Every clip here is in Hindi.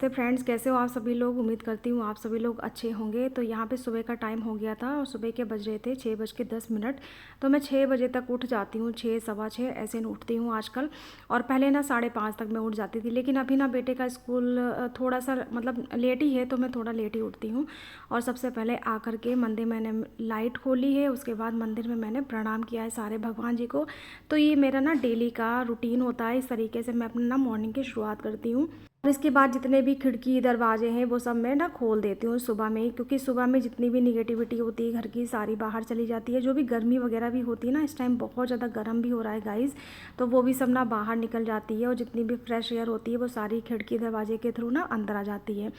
नमस्ते फ्रेंड्स, कैसे हो आप सभी लोग। उम्मीद करती हूँ आप सभी लोग अच्छे होंगे। तो यहाँ पे सुबह का टाइम हो गया था और सुबह के बज रहे थे 6:10। तो मैं 6 बजे तक उठ जाती हूँ, 6 सवा 6 ऐसे उठती हूँ आजकल। और पहले ना 5:30 तक मैं उठ जाती थी, लेकिन अभी ना बेटे का स्कूल थोड़ा सा मतलब लेट ही है, तो मैं थोड़ा लेट ही उठती हूँ। और सबसे पहले आकर के मंदिर मैंने लाइट खोली है, उसके बाद मंदिर में मैंने प्रणाम किया है सारे भगवान जी को। तो ये मेरा ना डेली का रूटीन होता है। इस तरीके से मैं अपना ना मॉर्निंग की शुरुआत करती हूँ। और इसके बाद जितने भी खिड़की दरवाजे हैं वो सब मैं ना खोल देती हूँ सुबह में ही, क्योंकि सुबह में जितनी भी निगेटिविटी होती है घर की सारी बाहर चली जाती है। जो भी गर्मी वगैरह भी होती है ना, इस टाइम बहुत ज़्यादा गर्म भी हो रहा है गाइज़, तो वो भी सब ना बाहर निकल जाती है और जितनी भी फ्रेश एयर होती है वो सारी खिड़की दरवाजे के थ्रू ना अंदर आ जाती है।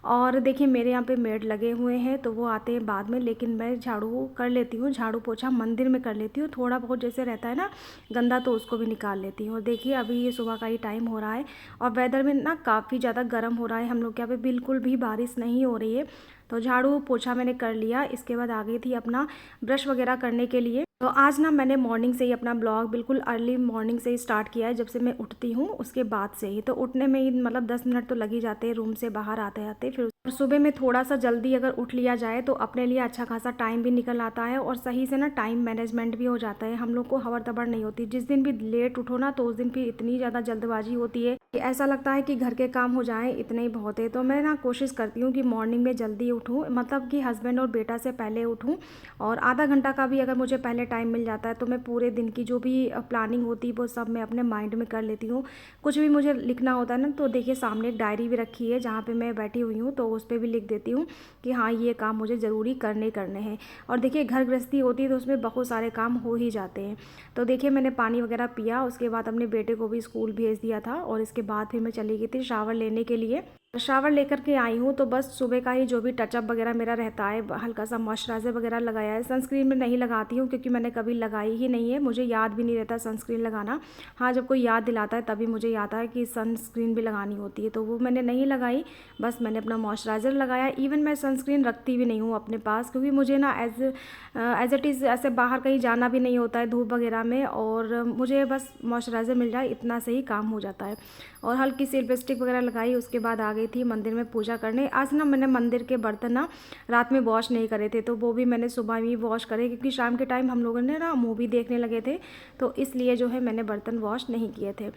और देखिए मेरे यहाँ पे मेड लगे हुए हैं, तो वो आते हैं बाद में, लेकिन मैं झाड़ू कर लेती हूँ, झाड़ू पोछा मंदिर में कर लेती हूँ। थोड़ा बहुत जैसे रहता है ना गंदा, तो उसको भी निकाल लेती हूँ। और देखिए अभी ये सुबह का ही टाइम हो रहा है और वेदर में ना काफ़ी ज़्यादा गर्म हो रहा है। हम लोग के यहाँ पे बिल्कुल भी बारिश नहीं हो रही है। तो झाड़ू पोछा मैंने कर लिया, इसके बाद आ गई थी अपना ब्रश वगैरह करने के लिए। तो आज ना मैंने मॉर्निंग से ही अपना ब्लॉग बिल्कुल अर्ली मॉर्निंग से ही स्टार्ट किया है, जब से मैं उठती हूँ उसके बाद से ही। तो उठने में ही मतलब 10 मिनट तो लग ही जाते हैं रूम से बाहर आते आते। फिर सुबह में थोड़ा सा जल्दी अगर उठ लिया जाए तो अपने लिए अच्छा खासा टाइम भी निकल आता है और सही से ना टाइम मैनेजमेंट भी हो जाता है। हम लोग को हवर तबर नहीं होती। जिस दिन भी लेट उठो ना, तो उस दिन फिर इतनी ज़्यादा जल्दबाजी होती है कि ऐसा लगता है कि घर के काम हो जाएं, इतने ही बहुत है। तो मैं ना कोशिश करती हूँ कि मॉर्निंग में जल्दी उठूँ, मतलब कि हस्बैंड और बेटा से पहले उठूँ। और आधा घंटा का भी अगर मुझे पहले टाइम मिल जाता है तो मैं पूरे दिन की जो भी प्लानिंग होती है वो सब मैं अपने माइंड में कर लेती हूँ। कुछ भी मुझे लिखना होता है ना, तो देखिए सामने एक डायरी भी रखी है जहाँ पे मैं बैठी हुई हूँ, तो उस पर भी लिख देती हूँ कि हाँ ये काम मुझे ज़रूरी करने हैं। और देखिए घर गृहस्थी होती है तो उसमें बहुत सारे काम हो ही जाते हैं। तो देखिए मैंने पानी वगैरह पिया, उसके बाद अपने बेटे को भी स्कूल भेज दिया था और इसके बाद फिर मैं चली गई थी शावर लेने के लिए। शावर लेकर के आई हूँ, तो बस सुबह का ही जो भी टचअप वगैरह मेरा रहता है, हल्का सा मॉइस्चराइज़र वगैरह लगाया है। सनस्क्रीन में नहीं लगाती हूँ क्योंकि मैंने कभी लगाई ही नहीं है, मुझे याद भी नहीं रहता सनस्क्रीन लगाना। हाँ, जब कोई याद दिलाता है तभी मुझे याद है कि सनस्क्रीन भी लगानी होती है, तो वो मैंने नहीं लगाई। बस मैंने अपना मॉइस्चराइज़र लगाया। इवन मैं सनस्क्रीन रखती भी नहीं हूँ अपने पास, क्योंकि मुझे ना एज इट इज़ ऐसे बाहर कहीं जाना भी नहीं होता है धूप वगैरह में, और मुझे बस मॉइस्चराइज़र मिल जाए इतना से ही काम हो जाता है। और हल्की सी लिपस्टिक वगैरह लगाई, उसके बाद आ गई थी मंदिर में पूजा करने। आज ना मैंने मंदिर के बर्तन ना रात में वॉश नहीं करे थे, तो वो भी मैंने सुबह ही वॉश करे, क्योंकि शाम के टाइम हम लोगों ने ना मूवी देखने लगे थे, तो इसलिए जो है मैंने बर्तन वॉश नहीं किए थे।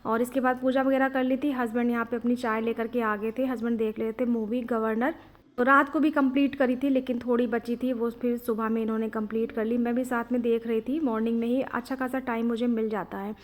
और इसके बाद पूजा वगैरह कर ली थी। हस्बैंड यहाँ पे अपनी चाय लेकर के आ गए थे। हस्बैंड देख रहे थे मूवी गवर्नर, तो रात को भी कंप्लीट करी थी, लेकिन थोड़ी बची थी, वो फिर सुबह में इन्होंने कंप्लीट कर ली। मैं भी साथ में देख रही थी। मॉर्निंग में ही अच्छा खासा टाइम मुझे मिल जाता है।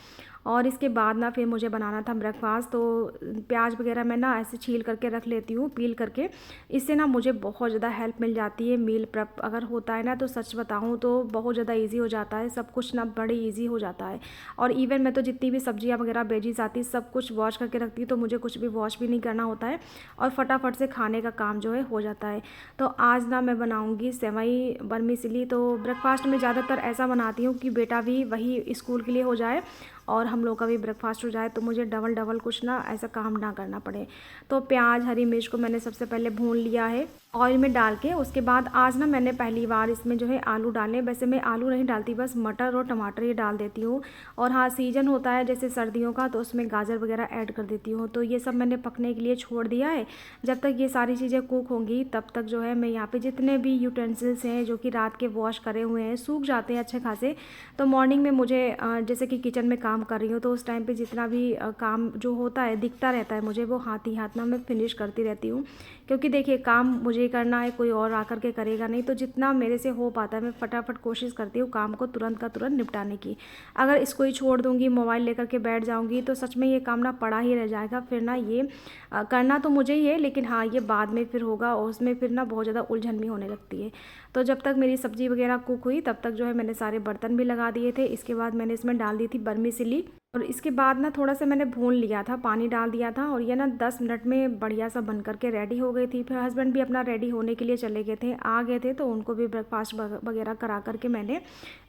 और इसके बाद ना फिर मुझे बनाना था ब्रेकफास्ट, तो प्याज वगैरह मैं ना ऐसे छील करके रख लेती हूँ, पील करके। इससे ना मुझे बहुत ज़्यादा हेल्प मिल जाती है। मील प्रेप अगर होता है ना, तो सच बताऊँ तो बहुत ज़्यादा ईजी हो जाता है, सब कुछ ना बड़े ईजी हो जाता है। और इवन मैं तो जितनी भी सब्जियाँ वगैरह वेजीज आती सब कुछ वॉश करके रखती हूँ, तो मुझे कुछ भी वॉश भी नहीं करना होता है और फटाफट से खाने का काम जो है हो जाता है। तो आज ना मैं बनाऊँगी सेवई बर्मिसली। तो ब्रेकफास्ट में ज़्यादातर ऐसा बनाती हूँ कि बेटा भी वही स्कूल के लिए हो जाए और हम लोग का भी ब्रेकफास्ट हो जाए, तो मुझे डबल डबल कुछ ना ऐसा काम ना करना पड़े। तो प्याज हरी मिर्च को मैंने सबसे पहले भून लिया है ऑयल में डाल के। उसके बाद आज ना मैंने पहली बार इसमें जो है आलू डाले। वैसे मैं आलू नहीं डालती, बस मटर और टमाटर ये डाल देती हूँ। और हाँ, सीजन होता है जैसे सर्दियों का, तो उसमें गाजर वगैरह ऐड कर देती हूँ। तो ये सब मैंने पकने के लिए छोड़ दिया है। जब तक ये सारी चीज़ें कुक होंगी तब तक जो है मैं यहाँ पे जितने भी यूटेंसिल्स हैं जो कि रात के वॉश करे हुए हैं, सूख जाते हैं अच्छे खासे। तो मॉर्निंग में मुझे जैसे कि किचन में काम कर रही हूँ, तो उस टाइम पे जितना भी काम जो होता है दिखता रहता है मुझे, वो हाथ ही हाथ ना मैं फिनिश करती रहती हूँ। क्योंकि देखिए काम मुझे ही करना है, कोई और आकर के करेगा नहीं। तो जितना मेरे से हो पाता है मैं फटाफट कोशिश करती हूँ काम को तुरंत का तुरंत निपटाने की। अगर इसको ही छोड़ दूँगी, मोबाइल लेकर के बैठ जाऊँगी, तो सच में ये काम ना पड़ा ही रह जाएगा। फिर ना ये करना तो मुझे ही है, लेकिन हाँ ये बाद में फिर होगा और उसमें फिर ना बहुत ज़्यादा उलझन भी होने लगती है। तो जब तक मेरी सब्ज़ी वगैरह कुक हुई तब तक जो है मैंने सारे बर्तन भी लगा दिए थे। इसके बाद मैंने इसमें डाल दी थी बर्मिसली, और इसके बाद ना थोड़ा सा मैंने भून लिया था, पानी डाल दिया था, और ये ना 10 मिनट में बढ़िया सा बन करके रेडी हो गई थी। फिर हस्बैंड भी अपना रेडी होने के लिए चले गए थे, आ गए थे, तो उनको भी ब्रेकफास्ट वगैरह करा करके मैंने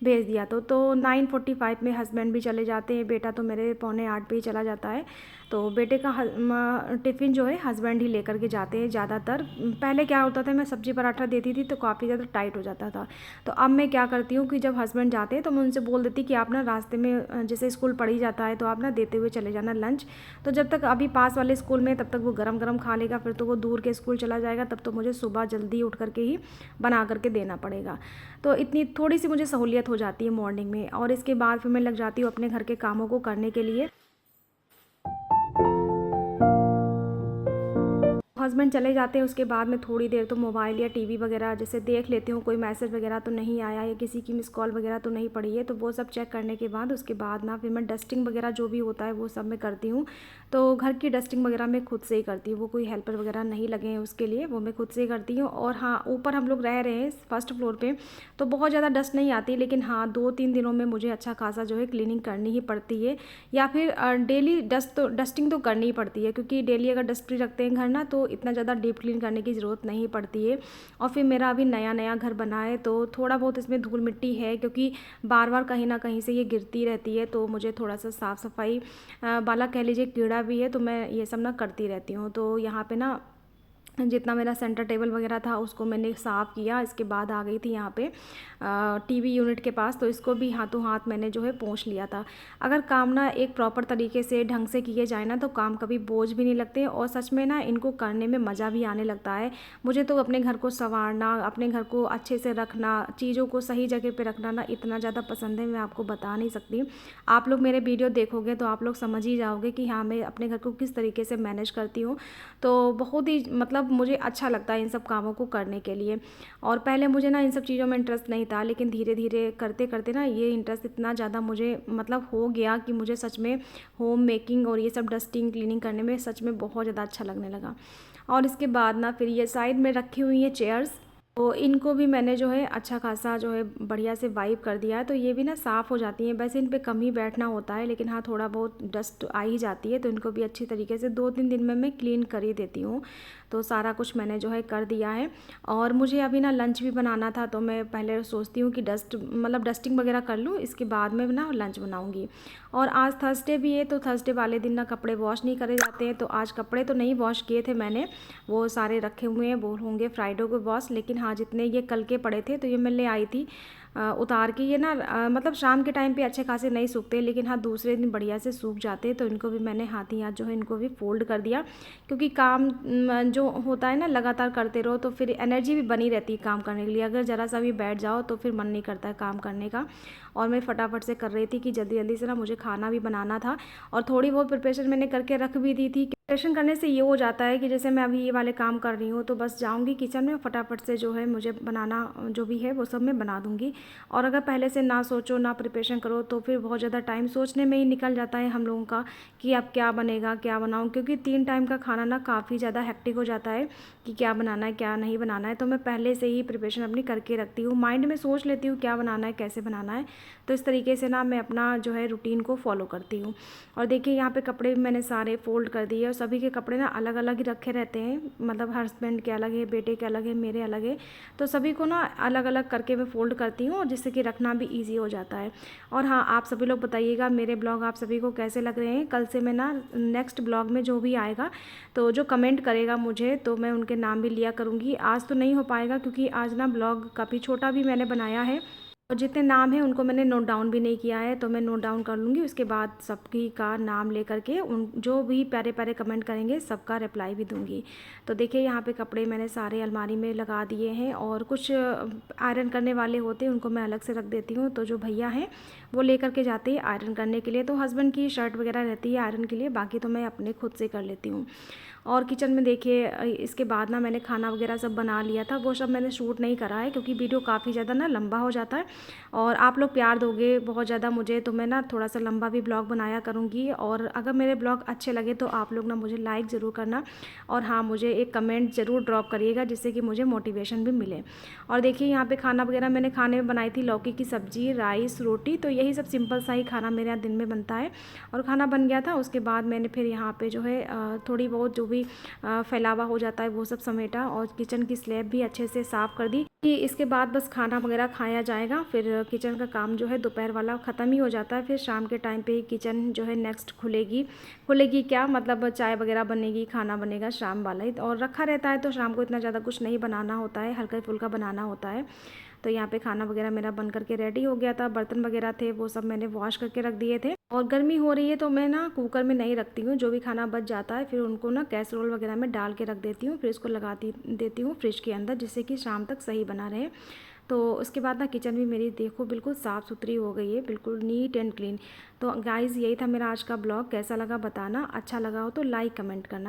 भेज दिया। तो 9:45 में हस्बैंड भी चले जाते हैं, बेटा तो मेरे 7:45 पे ही चला जाता है। तो बेटे का टिफ़िन जो है हस्बैंड ही लेकर के जाते हैं ज़्यादातर। पहले क्या होता था, मैं सब्ज़ी पराठा देती थी तो काफ़ी ज़्यादा टाइट हो जाता था। तो अब मैं क्या करती हूँ कि जब हस्बैंड जाते हैं तो मैं उनसे बोल देती कि आप ना रास्ते में जैसे स्कूल पड़ ही जाता है तो आप ना देते हुए चले जाना लंच। तो जब तक अभी पास वाले स्कूल में तब तक वो गरम गरम खा लेगा, फिर तो वो दूर के स्कूल चला जाएगा, तब तो मुझे सुबह जल्दी उठ करके ही बना करके देना पड़ेगा। तो इतनी थोड़ी सी मुझे सहूलियत हो जाती है मॉर्निंग में। और इसके बाद फिर मैं लग जाती हूँ अपने घर के कामों को करने के लिए। हस्बैंड चले जाते हैं उसके बाद में थोड़ी देर तो मोबाइल या टीवी वगैरह जैसे देख लेती हूँ, कोई मैसेज वगैरह तो नहीं आया या किसी की मिस कॉल वगैरह तो नहीं पड़ी है, तो वो सब चेक करने के बाद उसके बाद ना फिर मैं डस्टिंग वगैरह जो भी होता है वो सब मैं करती हूँ। तो घर की डस्टिंग वगैरह मैं खुद से ही करती हूँ, वो कोई हेल्पर वगैरह नहीं लगे हैं उसके लिए, वो मैं खुद से ही करती हूँ। और हाँ, ऊपर हम लोग रह रहे हैं फर्स्ट फ्लोर पर, तो बहुत ज़्यादा डस्ट नहीं आती, लेकिन हाँ 2-3 दिनों में मुझे अच्छा खासा जो है क्लीनिंग करनी ही पड़ती है, या फिर डेली डस्टिंग तो करनी ही पड़ती है, क्योंकि डेली अगर डस्ट फ्री रखते हैं घर ना तो इतना ज़्यादा डीप क्लीन करने की ज़रूरत नहीं पड़ती है। और फिर मेरा अभी नया नया घर बना है तो थोड़ा बहुत इसमें धूल मिट्टी है, क्योंकि बार बार कहीं ना कहीं से ये गिरती रहती है, तो मुझे थोड़ा सा साफ़ सफाई वाला कह लीजिए कीड़ा भी है, तो मैं ये सब ना करती रहती हूँ। तो यहाँ पे ना जितना मेरा सेंटर टेबल वगैरह था उसको मैंने साफ़ किया। इसके बाद आ गई थी यहाँ पे टीवी यूनिट के पास, तो इसको भी हाथों हाथ मैंने जो है पोंछ लिया था। अगर काम ना एक प्रॉपर तरीके से ढंग से किए जाए ना तो काम कभी बोझ भी नहीं लगते, और सच में ना इनको करने में मज़ा भी आने लगता है। मुझे तो अपने घर को संवारना, अपने घर को अच्छे से रखना, चीज़ों को सही जगह पे रखना ना इतना ज़्यादा पसंद है, मैं आपको बता नहीं सकती। आप लोग मेरे वीडियो देखोगे तो आप लोग समझ ही जाओगे कि हाँ मैं अपने घर को किस तरीके से मैनेज करती हूँ। तो बहुत ही मतलब मुझे अच्छा लगता है इन सब कामों को करने के लिए। और पहले मुझे ना इन सब चीज़ों में इंटरेस्ट नहीं था, लेकिन धीरे धीरे करते करते ना ये इंटरेस्ट इतना ज़्यादा मुझे मतलब हो गया कि मुझे सच में होम मेकिंग और ये सब डस्टिंग क्लीनिंग करने में सच में बहुत ज़्यादा अच्छा लगने लगा। और इसके बाद ना फिर ये साइड में रखी हुई है चेयर्स, तो इनको भी मैंने जो है अच्छा खासा जो है बढ़िया से वाइप कर दिया है, तो ये भी ना साफ़ हो जाती हैं। वैसे इन पे कम ही बैठना होता है, लेकिन हाँ थोड़ा बहुत डस्ट आ ही जाती है, तो इनको भी अच्छी तरीके से 2-3 दिन में मैं क्लीन कर ही देती हूँ। तो सारा कुछ मैंने जो है कर दिया है। और मुझे अभी ना लंच भी बनाना था, तो मैं पहले सोचती हूँ कि डस्टिंग वगैरह कर लूँ, इसके बाद में ना लंच बनाऊँगी। और आज थर्सडे भी है, तो थर्सडे वाले दिन ना कपड़े वॉश नहीं करे जाते हैं, तो आज कपड़े तो नहीं वॉश किए थे मैंने, वो सारे रखे हुए हैं, वो होंगे फ्राइडे को वॉश। लेकिन हाँ जितने ये कल के पड़े थे तो ये मैं ले आई थी उतार के। ये ना मतलब शाम के टाइम पे अच्छे खासे नहीं सूखते, लेकिन हाँ दूसरे दिन बढ़िया से सूख जाते हैं, तो इनको भी मैंने हाथ ही हाथ जो है इनको भी फोल्ड कर दिया। क्योंकि काम जो होता है ना लगातार करते रहो तो फिर एनर्जी भी बनी रहती है काम करने के लिए, अगर ज़रा सा भी बैठ जाओ तो फिर मन नहीं करता है काम करने का। और मैं फटाफट से कर रही थी कि जल्दी जल्दी से ना मुझे खाना भी बनाना था, और थोड़ी बहुत प्रिपरेशन मैंने करके रख भी दी थी। प्रिपरेशन करने से ये हो जाता है कि जैसे मैं अभी ये वाले काम कर रही हूँ तो बस जाऊँगी किचन में, फटाफट से जो है मुझे बनाना जो भी है वो सब मैं बना दूँगी। और अगर पहले से ना सोचो ना प्रिपरेशन करो तो फिर बहुत ज़्यादा टाइम सोचने में ही निकल जाता है हम लोगों का कि अब क्या बनेगा क्या बनाऊँ, क्योंकि 3 टाइम का खाना ना काफ़ी ज़्यादा हेक्टिक हो जाता है कि क्या बनाना है क्या नहीं बनाना है। तो मैं पहले से ही प्रिपरेशन अपनी करके रखती हूँ, माइंड में सोच लेती हूँ क्या बनाना है कैसे बनाना है, तो इस तरीके से ना मैं अपना जो है रूटीन को फॉलो करती हूँ। और देखिए यहाँ पे कपड़े भी मैंने सारे फोल्ड कर दिए, और सभी के कपड़े ना अलग अलग ही रखे रहते हैं, मतलब हस्बैंड के अलग है, बेटे के अलग है, मेरे अलग है, तो सभी को ना अलग अलग करके मैं फ़ोल्ड करती हूँ, जिससे कि रखना भी ईजी हो जाता है। और हाँ आप सभी लोग बताइएगा मेरे ब्लॉग आप सभी को कैसे लग रहे हैं। कल से मैं ना नेक्स्ट ब्लॉग में जो भी आएगा तो जो कमेंट करेगा मुझे तो मैं उनके नाम भी लिया करूँगी। आज तो नहीं हो पाएगा क्योंकि आज ना ब्लॉग काफ़ी छोटा भी मैंने बनाया है, और जितने नाम हैं उनको मैंने नोट डाउन भी नहीं किया है, तो मैं नोट डाउन कर लूँगी, उसके बाद सबकी का नाम ले करके उन जो भी प्यारे प्यारे कमेंट करेंगे सबका रिप्लाई भी दूँगी। तो देखिए यहाँ पे कपड़े मैंने सारे अलमारी में लगा दिए हैं, और कुछ आयरन करने वाले होते हैं उनको मैं अलग से रख देती हूँ, तो जो भैया हैं वो लेकर के जाते हैं आयरन करने के लिए। तो हस्बैंड की शर्ट वगैरह रहती है आयरन के लिए, बाकी तो मैं अपने खुद से कर लेती हूँ। और किचन में देखिए इसके बाद ना मैंने खाना वगैरह सब बना लिया था, वो सब मैंने शूट नहीं करा है क्योंकि वीडियो काफ़ी ज़्यादा ना लंबा हो जाता है, और आप लोग प्यार दोगे बहुत ज़्यादा मुझे तो मैं ना थोड़ा सा लंबा भी ब्लॉग बनाया करूँगी। और अगर मेरे ब्लॉग अच्छे लगे तो आप लोग ना मुझे लाइक ज़रूर करना, और हाँ मुझे एक कमेंट ज़रूर ड्रॉप करिएगा जिससे कि मुझे मोटिवेशन भी मिले। और देखिए यहाँ पे खाना वगैरह मैंने खाने में बनाई थी लौकी की सब्ज़ी, राइस, रोटी, तो यही सब सिंपल सा ही खाना मेरे यहाँ दिन में बनता है। और खाना बन गया था, उसके बाद मैंने फिर यहाँ पे जो है थोड़ी बहुत जो भी फैलावा हो जाता है वो सब समेटा, और किचन की स्लैब भी अच्छे से साफ़ कर दी कि इसके बाद बस खाना वगैरह खाया जाएगा। फिर किचन का काम जो है दोपहर वाला ख़त्म ही हो जाता है। फिर शाम के टाइम पे ही किचन जो है नेक्स्ट खुलेगी क्या मतलब चाय वगैरह बनेगी, खाना बनेगा शाम वाला ही, और रखा रहता है तो शाम को इतना ज़्यादा कुछ नहीं बनाना होता है, हल्का फुल्का बनाना होता है। तो यहाँ पे खाना वगैरह मेरा बन करके रेडी हो गया था। बर्तन वगैरह थे वो सब मैंने वॉश करके रख दिए थे। और गर्मी हो रही है तो मैं ना कुकर में नहीं रखती हूँ, जो भी खाना बच जाता है फिर उनको ना कैसरोल वगैरह में डाल के रख देती हूँ, फिर इसको लगाती देती हूँ फ्रिज के अंदर, जिससे कि शाम तक सही बना रहे। तो उसके बाद ना किचन भी मेरी देखो बिल्कुल साफ़ सुथरी हो गई है, बिल्कुल नीट एंड क्लीन। तो गाइज़ यही था मेरा आज का ब्लॉग, कैसा लगा बताना, अच्छा लगा हो तो लाइक कमेंट करना।